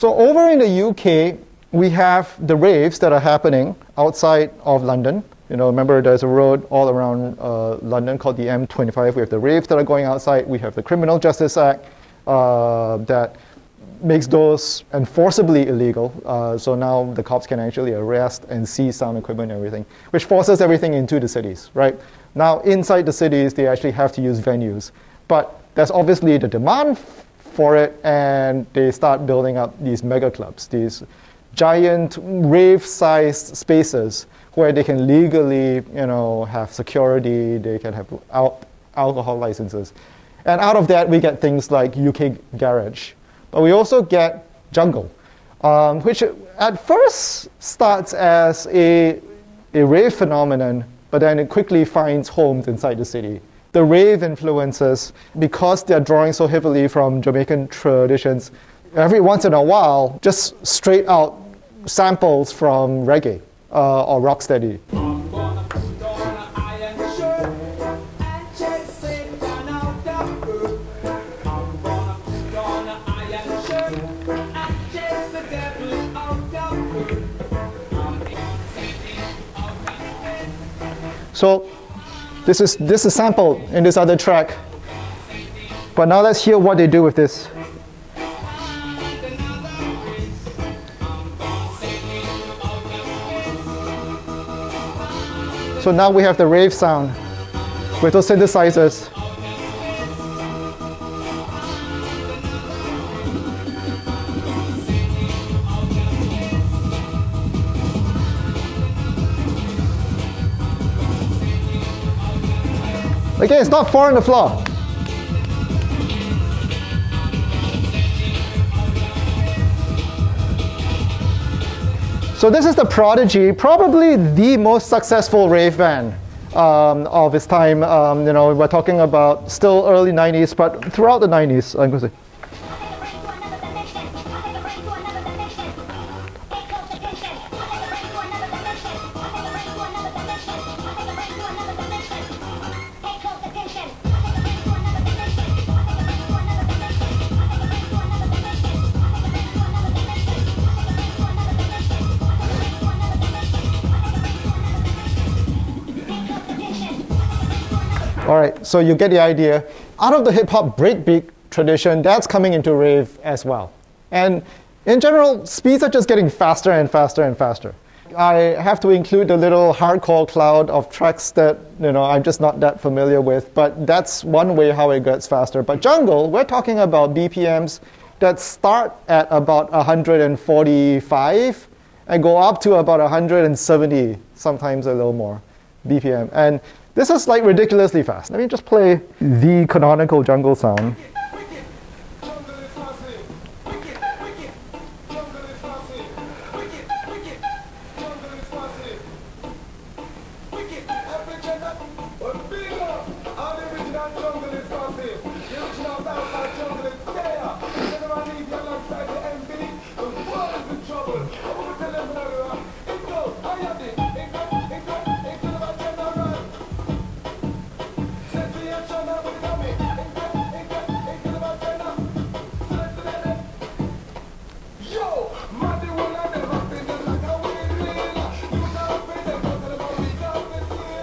So over in the UK, we have the raves that are happening outside of London. Remember there's a road all around London called the M25. We have the raves that are going outside. We have the Criminal Justice Act that makes those enforceably illegal. So now the cops can actually arrest and seize sound equipment and everything, which forces everything into the cities, right? Now inside the cities, they actually have to use venues. But there's obviously the demand for it, and they start building up these mega clubs, these giant rave-sized spaces where they can legally, have security, they can have alcohol licenses. And out of that, we get things like UK Garage. But we also get jungle, which at first starts as a rave phenomenon, but then it quickly finds homes inside the city. The rave influences, because they're drawing so heavily from Jamaican traditions, every once in a while, just straight out samples from reggae or rocksteady. So this is sampled in this other track. But now let's hear what they do with this. So now we have the rave sound with those synthesizers. Again, it's not 4 on the floor. So this is the Prodigy, probably the most successful rave band of its time. We're talking about still early 90s, but throughout the 90s, I'm going to say. All right, so you get the idea. Out of the hip-hop breakbeat tradition, that's coming into rave as well. And in general, speeds are just getting faster and faster and faster. I have to include the little hardcore cloud of tracks that I'm just not that familiar with, but that's one way how it gets faster. But jungle, we're talking about BPMs that start at about 145 and go up to about 170, sometimes a little more BPM. And this is like ridiculously fast. Let me just play the canonical jungle sound.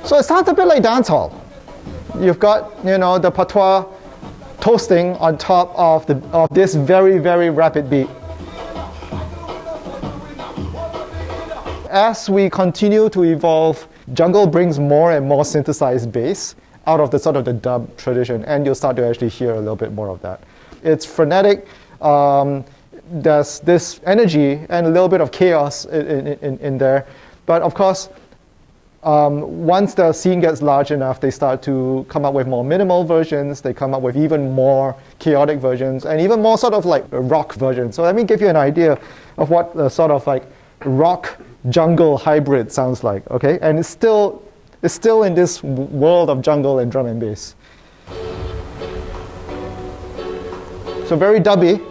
So it sounds a bit like dancehall. You've got, the patois toasting on top of this very, very rapid beat. As we continue to evolve, jungle brings more and more synthesized bass out of the sort of the dub tradition, and you'll start to actually hear a little bit more of that. It's frenetic. There's this energy and a little bit of chaos in there, but of course, once the scene gets large enough, they start to come up with more minimal versions. They come up with even more chaotic versions and even more sort of like rock versions. So let me give you an idea of what the sort of like rock jungle hybrid sounds like. Okay, and it's still in this world of jungle and drum and bass. So very dubby.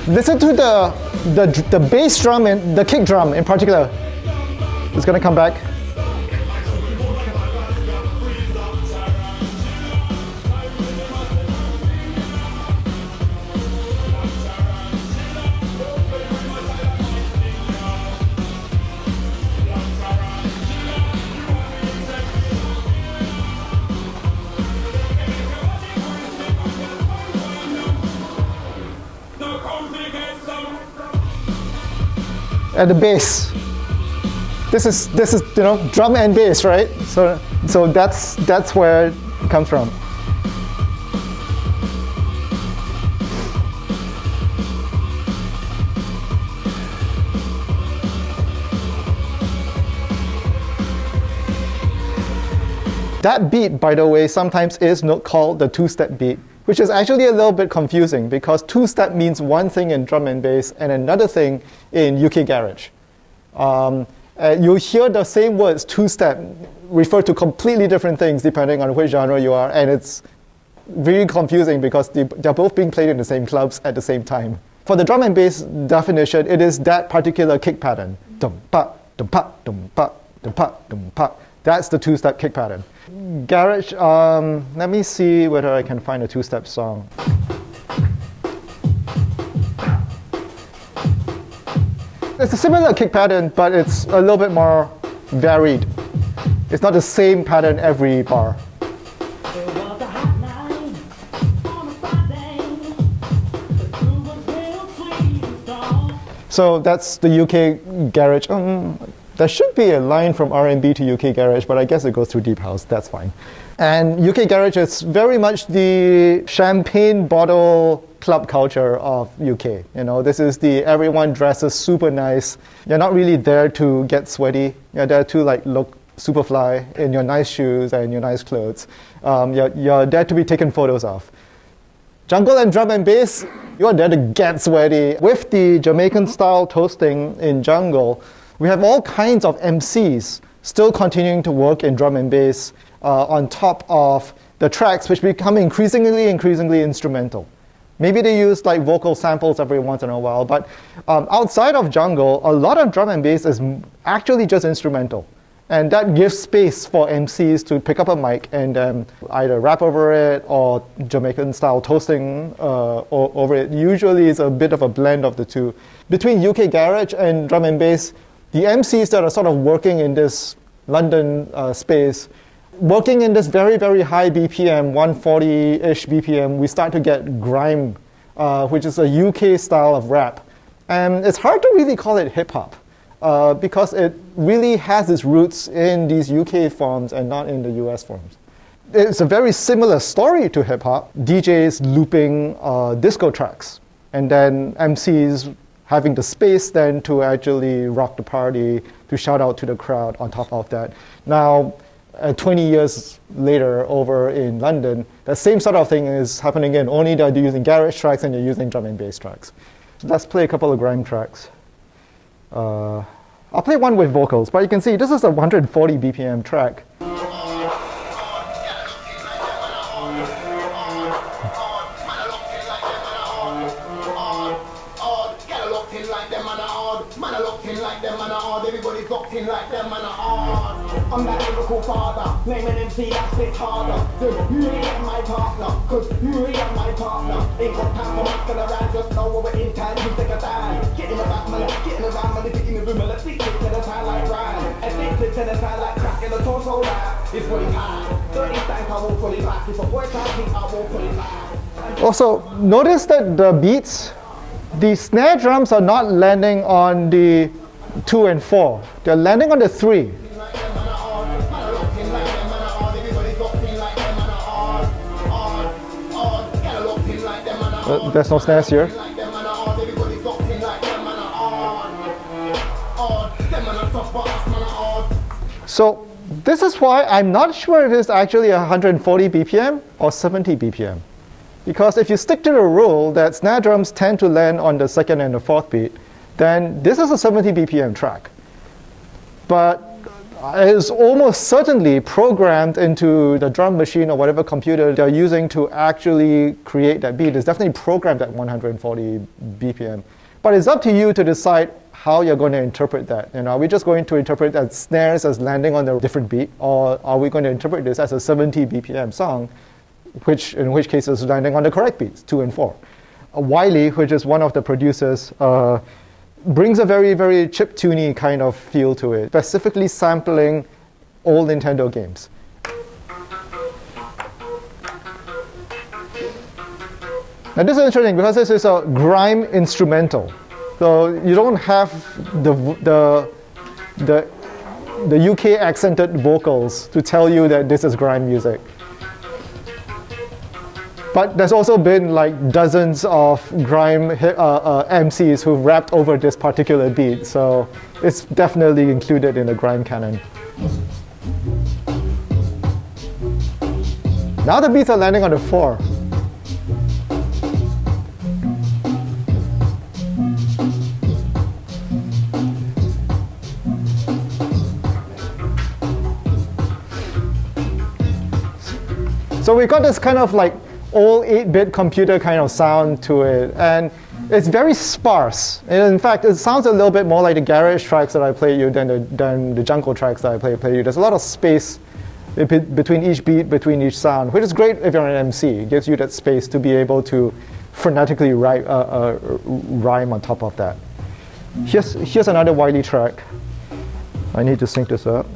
Listen to the bass drum and the kick drum in particular. It's going to come back. And the bass. This is drum and bass, right? So that's where it comes from. That beat, by the way, sometimes is called the two-step beat, which is actually a little bit confusing because two-step means one thing in drum and bass and another thing in UK garage. You hear the same words, two-step, refer to completely different things depending on which genre you are, and it's really confusing because they're both being played in the same clubs at the same time. For the drum and bass definition, it is that particular kick pattern. Dum-pa, dum-pa, dum-pa, dum-pa, dum-pa. That's the two-step kick pattern. Garage, let me see whether I can find a two-step song. It's a similar kick pattern, but it's a little bit more varied. It's not the same pattern every bar. So that's the UK garage. There should be a line from R&B to UK garage, but I guess it goes through deep house. That's fine. And UK garage is very much the champagne bottle club culture of UK. This is the everyone dresses super nice. You're not really there to get sweaty. You're there to look super fly in your nice shoes and your nice clothes. You're there to be taken photos of. Jungle and drum and bass, you're there to get sweaty. With the Jamaican style toasting in jungle, we have all kinds of MCs still continuing to work in drum and bass on top of the tracks, which become increasingly instrumental. Maybe they use vocal samples every once in a while, but outside of jungle, a lot of drum and bass is actually just instrumental. And that gives space for MCs to pick up a mic and either rap over it or Jamaican-style toasting over it. Usually it's a bit of a blend of the two. Between UK garage and drum and bass, the MCs that are sort of working in this London space, working in this very, very high BPM, 140-ish BPM, we start to get grime, which is a UK style of rap. And it's hard to really call it hip-hop because it really has its roots in these UK forms and not in the US forms. It's a very similar story to hip-hop. DJs looping disco tracks, and then MCs having the space then to actually rock the party, to shout out to the crowd on top of that. Now, 20 years later over in London, the same sort of thing is happening again, only that they're using garage tracks and you're using drum and bass tracks. So let's play a couple of grime tracks. I'll play one with vocals, but you can see this is a 140 BPM track. I'm that lyrical father, name an MC that spits harder. You ain't my partner, cause you ain't my partner. Ain't got time for masking around, just know what we're in time, you take a time. Get in the back, man, get in the round, man, get in the room, and let's stick to the sound like rhyme. Addicted to the sound like crack in the torso rap. It's fully high, 30 times I won't fully back. If a boy tries to think I won't fully back. Also, notice that the beats, the snare drums are not landing on the 2 and 4. They're landing on the 3. There's no snares here. So this is why I'm not sure if it's actually 140 BPM or 70 BPM. Because if you stick to the rule that snare drums tend to land on the 2nd and the 4th beat, then this is a 70 BPM track. But is almost certainly programmed into the drum machine or whatever computer they're using to actually create that beat. It's definitely programmed at 140 BPM. But it's up to you to decide how you're going to interpret that. Are we just going to interpret that snares as landing on a different beat, or are we going to interpret this as a 70 BPM song, in which case is landing on the correct beats, 2 and 4. Wiley, which is one of the producers, brings a very, very chiptune kind of feel to it, specifically sampling old Nintendo games. Now this is interesting because this is a grime instrumental. So you don't have the UK accented vocals to tell you that this is grime music. But there's also been like dozens of grime MCs who've rapped over this particular beat, so it's definitely included in the grime canon. Now the beats are landing on the 4. So we got this kind of like old 8-bit computer kind of sound to it, and it's very sparse. And in fact, it sounds a little bit more like the garage tracks that I play you than the jungle tracks that I play you. There's a lot of space between each beat, between each sound, which is great if you're an MC. It gives you that space to be able to phonetically rhyme on top of that. Here's another Wiley track. I need to sync this up.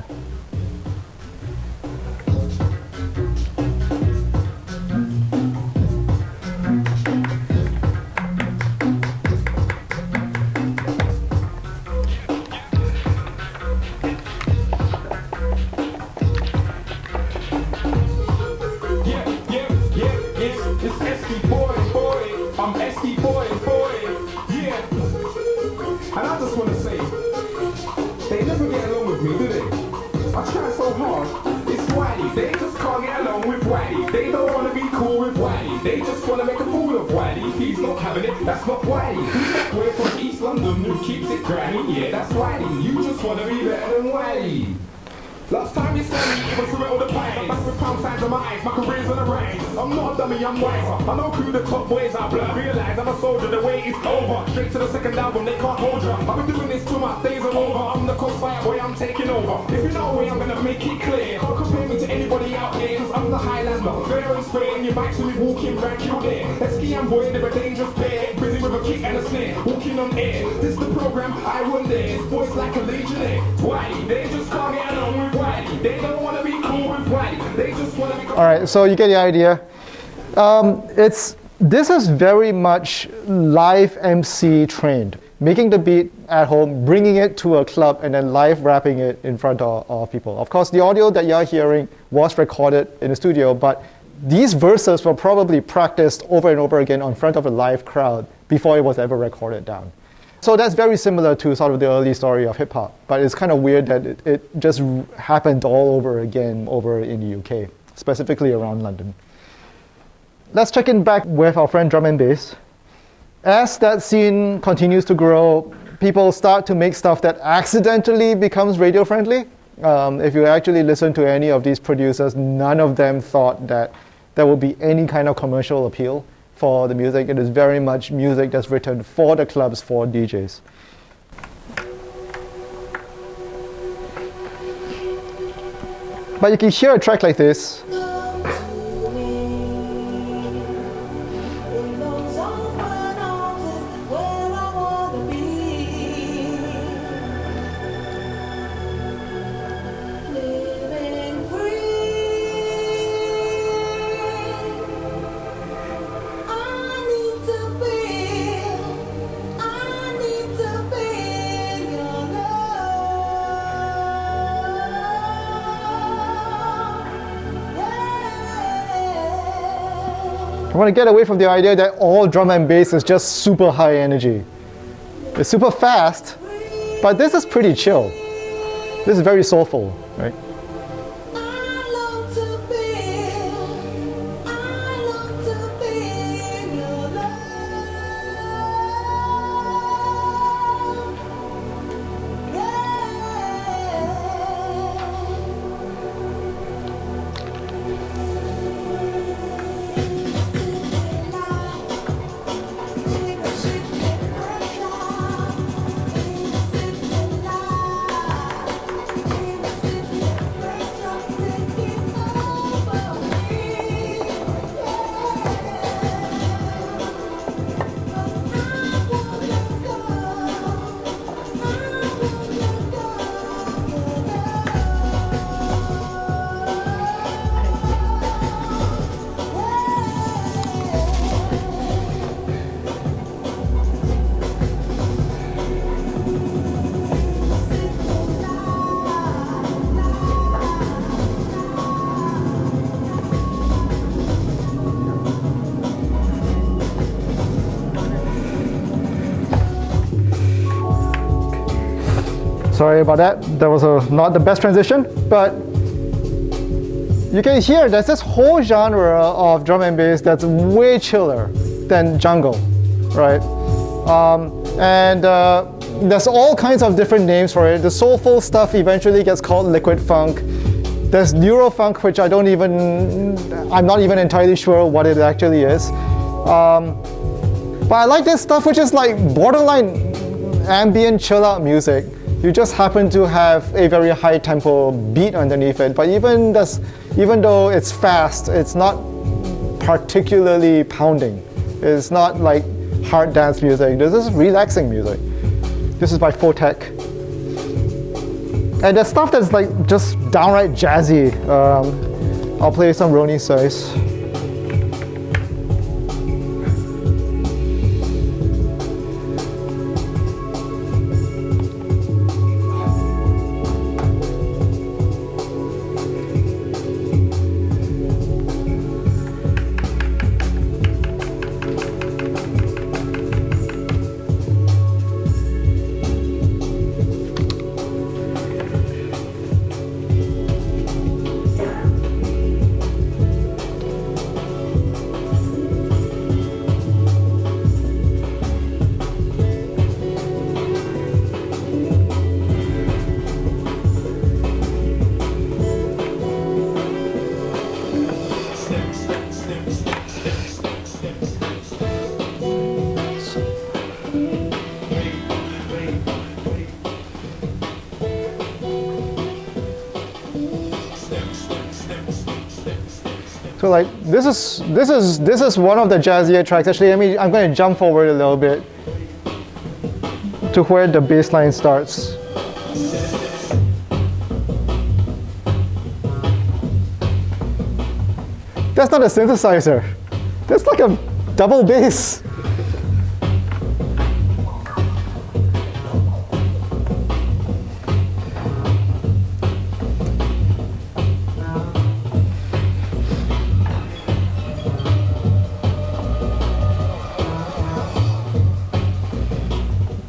That's not Wiley. Who's that boy from East London who keeps it granny? Yeah, that's Wiley. You just wanna be better than Wiley. Last time you saw me, it was to all the pies. I'm back with pound signs on my eyes, my career's on the rise. I'm not a dummy, I'm wiser. I know who the top boys are, but I realize I'm a soldier, the wait is over. Straight to the second album, they can't hold ya. I've been doing this till my days are over. I'm the crossfire boy, I'm taking over. If you know me, I'm gonna make it clear. Can't compare me to anybody out here, cause I'm the Highlander. Fair and straight, and you might see me walking back you there. That skiing boy, never dangerous bear. Busy with a kick and a snare, walking on air. This the program, I won there. It's boys like a legionnaire. Wiley, they just can't get along with Wiley. They don't want to be cool with Wiley. They just want to be cool. All right, so you get the idea. This is very much live MC trained. Making the beat at home, bringing it to a club, and then live rapping it in front of people. Of course, the audio that you're hearing was recorded in the studio, but these verses were probably practiced over and over again in front of a live crowd before it was ever recorded down. So that's very similar to sort of the early story of hip-hop, but it's kind of weird that it just happened all over again over in the UK, specifically around London. Let's check in back with our friend Drum and Bass. As that scene continues to grow, people start to make stuff that accidentally becomes radio-friendly. If you actually listen to any of these producers, none of them thought that there would be any kind of commercial appeal for the music. It is very much music that's written for the clubs, for DJs. But you can hear a track like this. I want to get away from the idea that all drum and bass is just super high energy. It's super fast, but this is pretty chill. This is very soulful, right? Sorry about that. That was not the best transition, but you can hear there's this whole genre of drum and bass that's way chiller than jungle, right? There's all kinds of different names for it. The soulful stuff eventually gets called liquid funk. There's neurofunk, which I'm not even entirely sure what it actually is. But I like this stuff which is like borderline ambient chill out music. You just happen to have a very high tempo beat underneath it. But even though it's fast, it's not particularly pounding. It's not like hard dance music. This is relaxing music. This is by Photech. And there's stuff that's like just downright jazzy. I'll play some Ronnie Size. So like this is one of the jazzier tracks. Actually, I'm going to jump forward a little bit to where the bass line starts. That's not a synthesizer. That's like a double bass.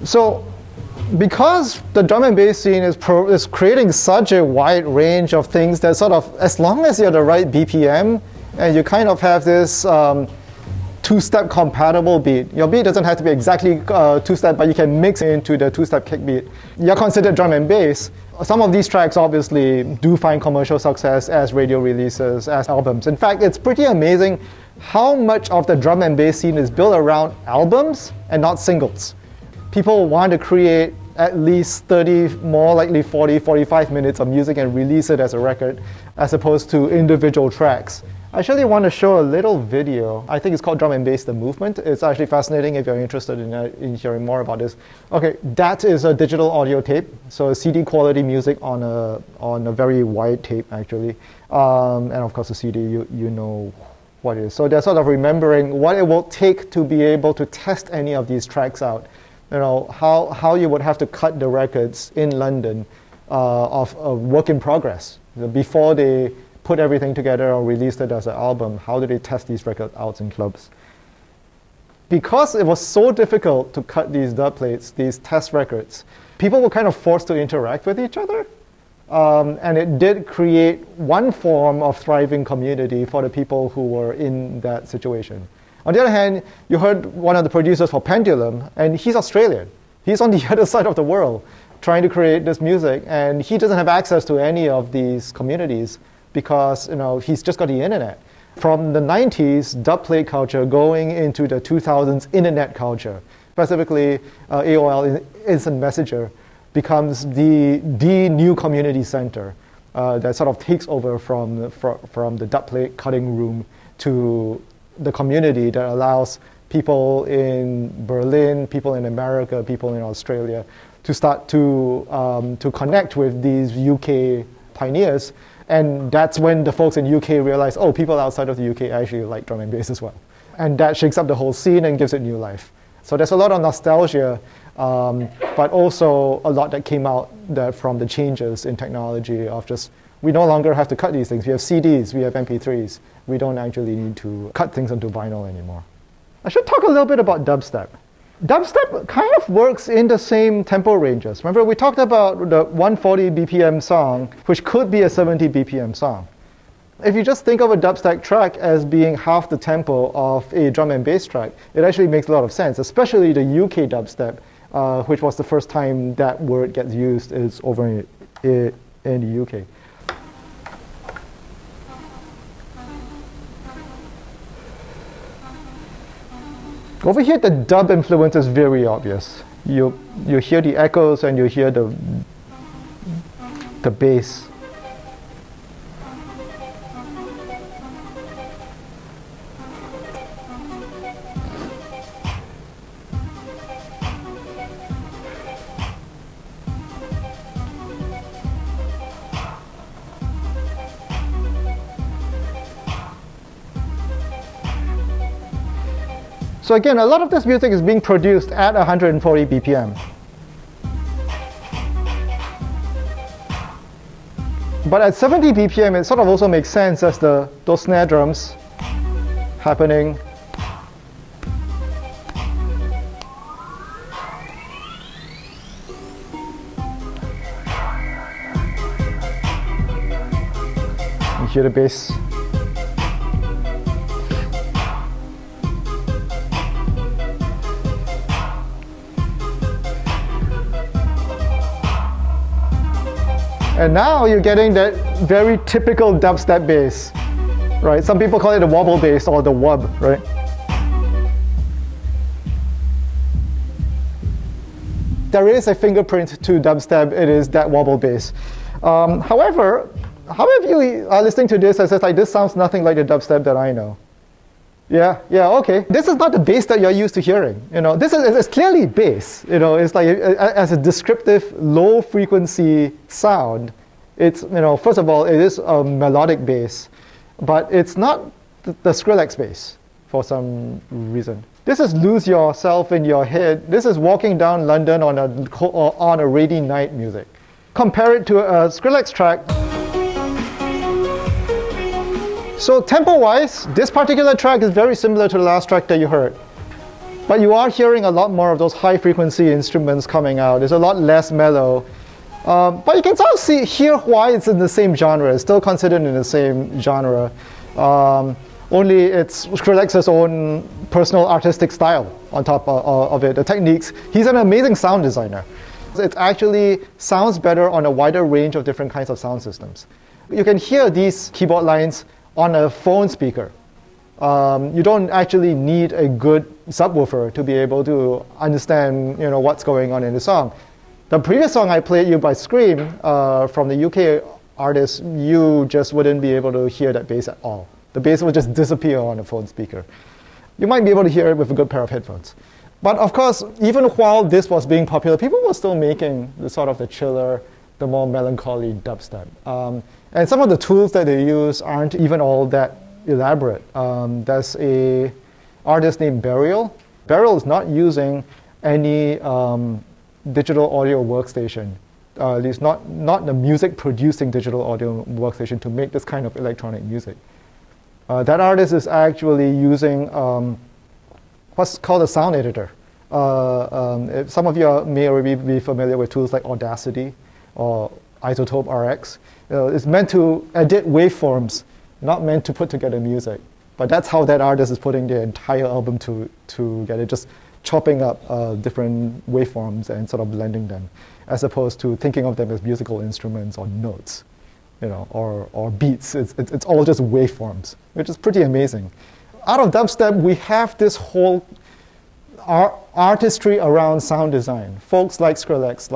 So, because the drum and bass scene is creating such a wide range of things that sort of, as long as you're the right BPM, and you kind of have this two-step compatible beat. Your beat doesn't have to be exactly two-step, but you can mix it into the two-step kick beat. You're considered drum and bass. Some of these tracks obviously do find commercial success as radio releases, as albums. In fact, it's pretty amazing how much of the drum and bass scene is built around albums and not singles. People want to create at least 30, more likely 40, 45 minutes of music and release it as a record, as opposed to individual tracks. I actually want to show a little video. I think it's called Drum and Bass, the Movement. It's actually fascinating if you're interested in hearing more about this. Okay, that is a digital audio tape. So CD quality music on a very wide tape, actually. And of course, the CD, you know what it is. So they're sort of remembering what it will take to be able to test any of these tracks out. You know, how you would have to cut the records in London of a work in progress. Before they put everything together or released it as an album, how did they test these records out in clubs? Because it was so difficult to cut these dub plates, these test records, people were kind of forced to interact with each other. And it did create one form of thriving community for the people who were in that situation. On the other hand, you heard one of the producers for Pendulum, and he's Australian. He's on the other side of the world trying to create this music, and he doesn't have access to any of these communities because he's just got the internet. From the 90s, dub plate culture going into the 2000s internet culture, specifically AOL Instant Messenger, becomes the new community center that sort of takes over from the dub plate cutting room to the community that allows people in Berlin, people in America, people in Australia to start to connect with these UK pioneers. And that's when the folks in UK realize, oh, people outside of the UK actually like drum and bass as well. And that shakes up the whole scene and gives it new life. So there's a lot of nostalgia, but also a lot that came out from the changes in technology of just, we no longer have to cut these things. We have CDs, we have MP3s. We don't actually need to cut things onto vinyl anymore. I should talk a little bit about dubstep. Dubstep kind of works in the same tempo ranges. Remember, we talked about the 140 BPM song, which could be a 70 BPM song. If you just think of a dubstep track as being half the tempo of a drum and bass track, it actually makes a lot of sense, especially the UK dubstep, which was the first time that word gets used is over in the UK. Over here, the dub influence is very obvious. You hear the echoes and you hear the bass. So again, a lot of this music is being produced at 140 BPM. But at 70 BPM, it sort of also makes sense as those snare drums happening. You hear the bass. And now you're getting that very typical dubstep bass, right? Some people call it the wobble bass or the wub, right? There is a fingerprint to dubstep. It is that wobble bass. However, how many of you are listening to this and says like, this sounds nothing like the dubstep that I know? Yeah, okay. This is not the bass that you're used to hearing. This is clearly bass. It's like as a descriptive low frequency sound. It's first of all, it is a melodic bass, but it's not the Skrillex bass for some reason. This is Lose Yourself in Your Head. This is Walking Down London on a rainy night music. Compare it to a Skrillex track. So tempo-wise, this particular track is very similar to the last track that you heard. But you are hearing a lot more of those high-frequency instruments coming out. It's a lot less mellow. But you can sort of hear why it's in the same genre. It's still considered in the same genre. Only it's Skrillex's own personal artistic style on top of it, the techniques. He's an amazing sound designer. It actually sounds better on a wider range of different kinds of sound systems. You can hear these keyboard lines on a phone speaker. You don't actually need a good subwoofer to be able to understand what's going on in the song. The previous song I played you by Scream from the UK artist, you just wouldn't be able to hear that bass at all. The bass would just disappear on a phone speaker. You might be able to hear it with a good pair of headphones. But of course, even while this was being popular, people were still making the chiller, the more melancholy dubstep. And some of the tools that they use aren't even all that elaborate. There's an artist named Burial. Burial is not using any digital audio workstation, at least not the music-producing digital audio workstation to make this kind of electronic music. That artist is actually using what's called a sound editor. Some of you may already be familiar with tools like Audacity or Isotope RX. It's meant to edit waveforms, not meant to put together music. But that's how that artist is putting their entire album together, just chopping up different waveforms and sort of blending them, as opposed to thinking of them as musical instruments or notes, or beats. It's all just waveforms, which is pretty amazing. Out of dubstep, we have this whole artistry around sound design. Folks like Skrillex,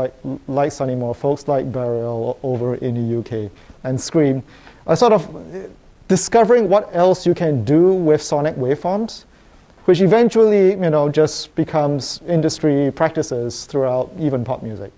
like Sonny Moore, folks like Burial over in the UK, and Scream are sort of discovering what else you can do with sonic waveforms, which eventually just becomes industry practices throughout even pop music.